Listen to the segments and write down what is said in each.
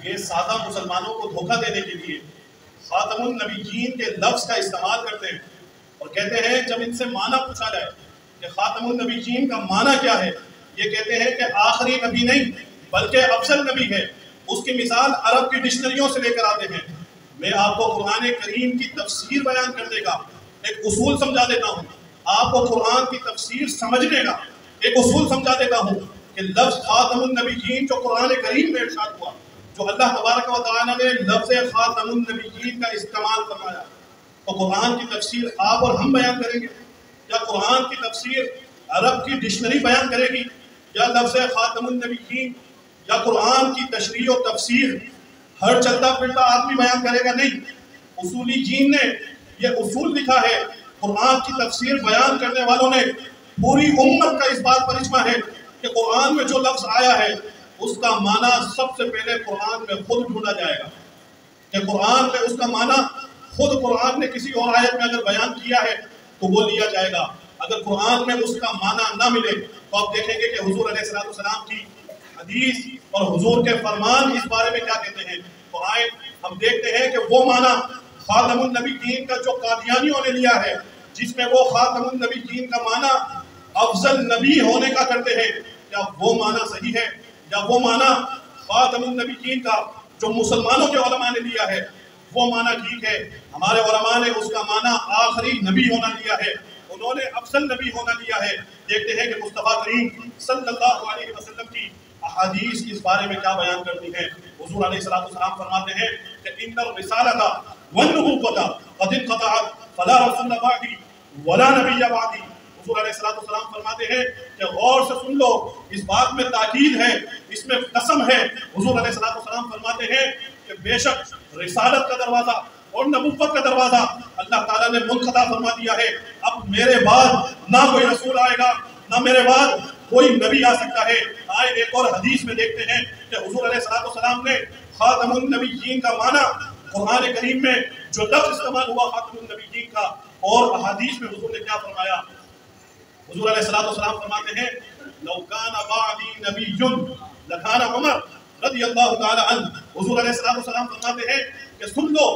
یہ سادہ مسلمانوں کو دھوکہ دینے کے لیے خاتم النبیین کے لفظ کا استعمال کرتے ہیں اور کہتے ہیں جب ان سے معنی پوچھا جائے کہ خاتم النبیین کا معنی کیا ہے، یہ کہتے ہیں کہ آخری نبی نہیں بلکہ افضل نبی ہے۔ اس کی مثال عرب کی ڈکشنریوں سے لے کر آتے ہیں۔ میں آپ کو قرآن کریم کی تفسیر بیان کرنے کا ایک اصول سمجھا دیتا ہوں، آپ کو قرآن کی تفسیر سمجھنے کا ایک اصول سمجھا دیتا ہوں کہ لفظ خاتم النبیین جو قرآن کریم میں ارشاد ہوا، جو اللہ تبارک و تعالیٰ نے لفظ خاتم النبیین کا استعمال فرمایا، تو قرآن کی تفسیر آپ اور ہم بیان کریں گے یا قرآن کی تفسیر عرب کی ڈکشنری بیان کرے گی یا لفظ خاتم النبیین یا قرآن کی تشریح و تفسیر ہر چلتا پھرتا آدمی بیان کرے گا؟ نہیں، اصولی جین نے یہ اصول لکھا ہے، قرآن کی تفسیر بیان کرنے والوں نے پوری امت کا اس بات پر اجماع ہے کہ قرآن میں جو لفظ آیا ہے اس کا معنی سب سے پہلے قرآن میں خود ڈھونڈا جائے گا، کہ قرآن میں اس کا معنی خود قرآن نے کسی اور آیت میں اگر بیان کیا ہے تو وہ لیا جائے گا۔ اگر قرآن میں اس کا معنی نہ ملے تو آپ دیکھیں گے کہ حضور علیہ السلام کی حدیث اور حضور کے فرمان اس بارے میں کیا کہتے ہیں۔ تو آئے ہم دیکھتے ہیں کہ وہ معنی خاتم النبیین کا جو قادیانیوں نے لیا ہے، جس میں وہ خاتم النبیین کا معنی افضل نبی ہونے کا کرتے ہیں، کیا وہ معنی صحیح ہے؟ یا وہ معنی خاتم النبیین کا جو مسلمانوں کے علماء نے لیا ہے وہ معنی ٹھیک ہے؟ ہمارے علماء نے اس کا معنی آخری نبی ہونا لیا ہے، انہوں نے افضل نبی ہونا لیا ہے۔ دیکھتے ہیں کہ مصطفیٰ کریم صلی اللہ علیہ وسلم کی احادیث اس بارے میں کیا بیان کرتی ہیں۔ حضور علیہ السلام فرماتے ہیں کہ ان الرسالۃ والنبوۃ قد انقطعت فلا رسول بعدی ولا نبی بعدی۔ حضور علیہ السلام فرماتے ہیں کہ غور سے سن لو، اس بات میں تاکید ہے، اس میں قسم ہے۔ حضور علیہ السلام فرماتے ہیں کہ بے شک رسالت کا دروازہ اور نبوت کا دروازہ اللہ تعالیٰ نے منقطع فرما دیا ہے، اب میرے بعد نہ کوئی رسول آئے گا، نہ میرے بعد کوئی نبی آ سکتا ہے۔ آئے ایک اور حدیث میں دیکھتے ہیں کہ حضور علیہ السلام نے خاتم النبیین کا معنی قرآن کریم میں جو لفظ استعمال ہوا خاتم النبیین کا، اور احادیث میں حضور نے کیا فرمایا۔ حضور علیہ السلام فرماتے ہیں لو کان بعدی نبی لکان عمر رضی اللہ تعالی عنہ۔ حضور علیہ السلام فرماتے ہیں کہ سن لو،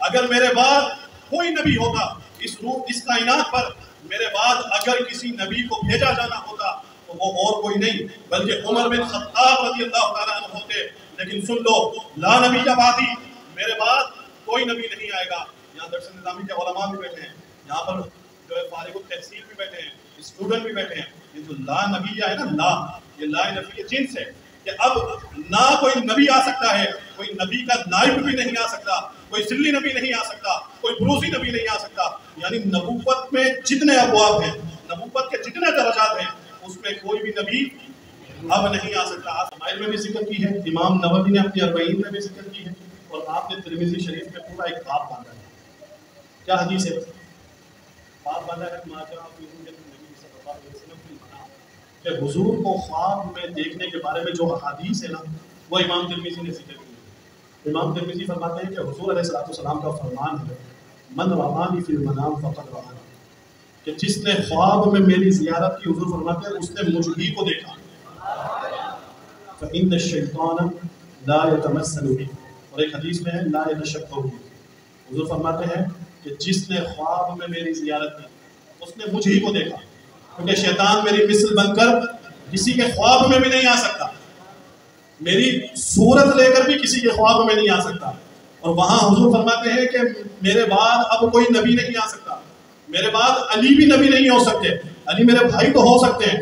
اگر میرے بعد کوئی نبی ہوگا اس کائنات پر، میرے بعد اگر کسی نبی کو بھیجا جانا ہوتا تو وہ اور کوئی نہیں بلکہ عمر بن خطاب رضی اللہ تعالی عنہ ہوتے۔ لیکن سن لو، لا نبی بعدی، میرے بعد کوئی نبی نہیں آئے گا۔ یہاں درس نظامی کے علماء بھی بیٹھے ہیں، یہاں پر جو ہے فارغ التحصیل بھی بیٹھے ہیں، اسٹوڈنٹ بھی بیٹھے ہیں۔ یہ جو لا نبی ہے نا، لا یہ لا نفی جنس ہے کہ اب نہ کوئی نبی آ سکتا ہے، کوئی نبی کا نائب بھی نہیں آ سکتا، کوئی سلی نبی نہیں آ سکتا، کوئی بروزی نبی نہیں آ سکتا۔ یعنی نبوت میں جتنے ابواب ہیں، نبوت کے جتنے درجات ہیں، اس میں کوئی بھی نبی اب نہیں آ سکتا۔ آپ شمائل میں بھی ذکر کی ہے، امام نووی نے اپنی 40 میں بھی ذکر کی ہے، اور آپ نے ترمذی شریف میں پورا ایک باب باندھا ہے۔ کیا حدیث ہے؟ باب باندھا ہے کہ حضور کو خواب میں دیکھنے کے بارے میں جو احادیث ہے نا، وہ امام ترمذی نے ذکر کی ہے۔ امام ترمذی فرماتے ہیں کہ حضور علیہ السلام کا فرمان ہے من رآنی فی المنام فقد رآنی، کہ جس نے خواب میں میری زیارت کی، حضور فرماتے ہیں اس نے مجھ ہی کو دیکھا۔ فإن الشیطان لا يتمثل بی، اور ایک حدیث میں ہے لا يتشبہ بی۔ حضور فرماتے ہیں کہ جس نے خواب میں میری زیارت کی اس نے مجھ ہی کو دیکھا، کیونکہ شیطان میری مثل بن کر کسی کے خواب میں بھی نہیں آ سکتا، میری صورت لے کر بھی کسی کے خواب میں نہیں آ سکتا۔ اور وہاں حضور فرماتے ہیں کہ میرے بعد اب کوئی نبی نہیں آ سکتا، میرے بعد علی بھی نبی نہیں ہو سکتے۔ علی میرے بھائی تو ہو سکتے ہیں،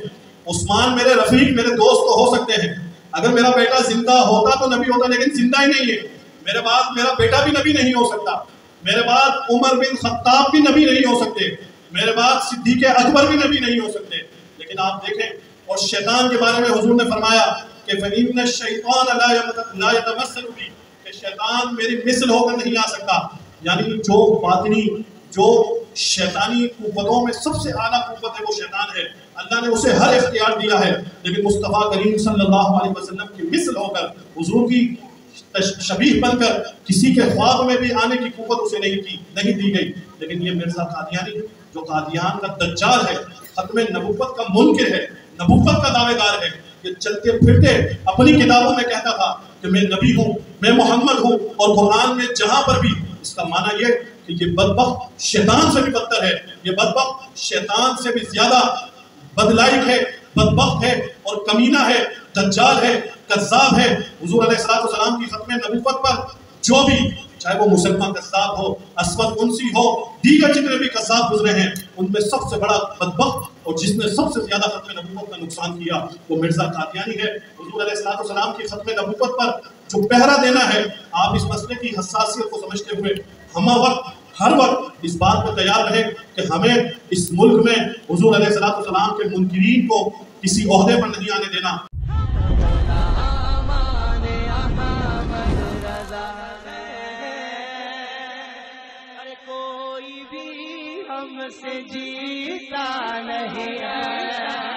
عثمان میرے رفیق میرے دوست تو ہو سکتے ہیں، اگر میرا بیٹا زندہ ہوتا تو نبی ہوتا، لیکن زندہ ہی نہیں ہے۔ میرے بعد میرا بیٹا بھی نبی نہیں ہو سکتا، میرے بعد عمر بن خطاب بھی نبی نہیں ہو سکتے، میرے بعد صدیق اکبر بھی نبی نہیں ہو سکتے۔ لیکن آپ دیکھیں، اور شیطان کے بارے میں حضور نے فرمایا کہ فَإِنَّ الشَّيْطَانَ لَا يَتَمَثَّلُ بِي، کہ شیطان میری مثل ہو کر نہیں آ سکتا۔ یعنی جو باطنی، جو شیطانی قوتوں میں سب سے اعلیٰ قوت ہے وہ شیطان ہے، اللہ نے اسے ہر اختیار دیا ہے، لیکن مصطفیٰ کریم صلی اللہ علیہ وسلم کی مثل ہو کر، حضور کی شبیہ بن کر کسی کے خواب میں بھی آنے کی قوت اسے نہیں دی گئی۔ لیکن یہ مرزا قادیانی جو قادیان کا دجال ہے، ختم نبوت کا منکر ہے، نبوت کا دعوے دار ہے، یہ چلتے پھرتے اپنی کتابوں میں کہتا تھا کہ میں نبی ہوں، میں محمد ہوں، اور قرآن میں جہاں پر بھی اس کا معنی یہ کہ یہ بدبخت شیطان سے بھی بدتر ہے، یہ بدبخت شیطان سے بھی زیادہ بدلائق ہے، بدبخت ہے اور کمینہ ہے، دجال ہے، کذاب ہے۔ حضور علیہ السلام کی ختم نبوت پر جو بھی، چاہے وہ مسلمان کذاب ہو، اسود انسی ہو، دیگر جتنے بھی کذاب گزرے ہیں، ان میں سب سے بڑا بدبخت اور جس نے سب سے زیادہ ختم نبوت کا نقصان کیا وہ مرزا قادیانی ہے۔ حضور علیہ السلام کی ختم نبوت پر جو پہرا دینا ہے، آپ اس مسئلے کی حساسیت کو سمجھتے ہوئے ہمہ وقت ہر وقت اس بات پر تیار رہے کہ ہمیں اس ملک میں حضور علیہ السلام کے منکرین کو کسی عہدے پر نہیں آنے دینا۔ کوئی بھی ہم سے جیتا نہیں ہے۔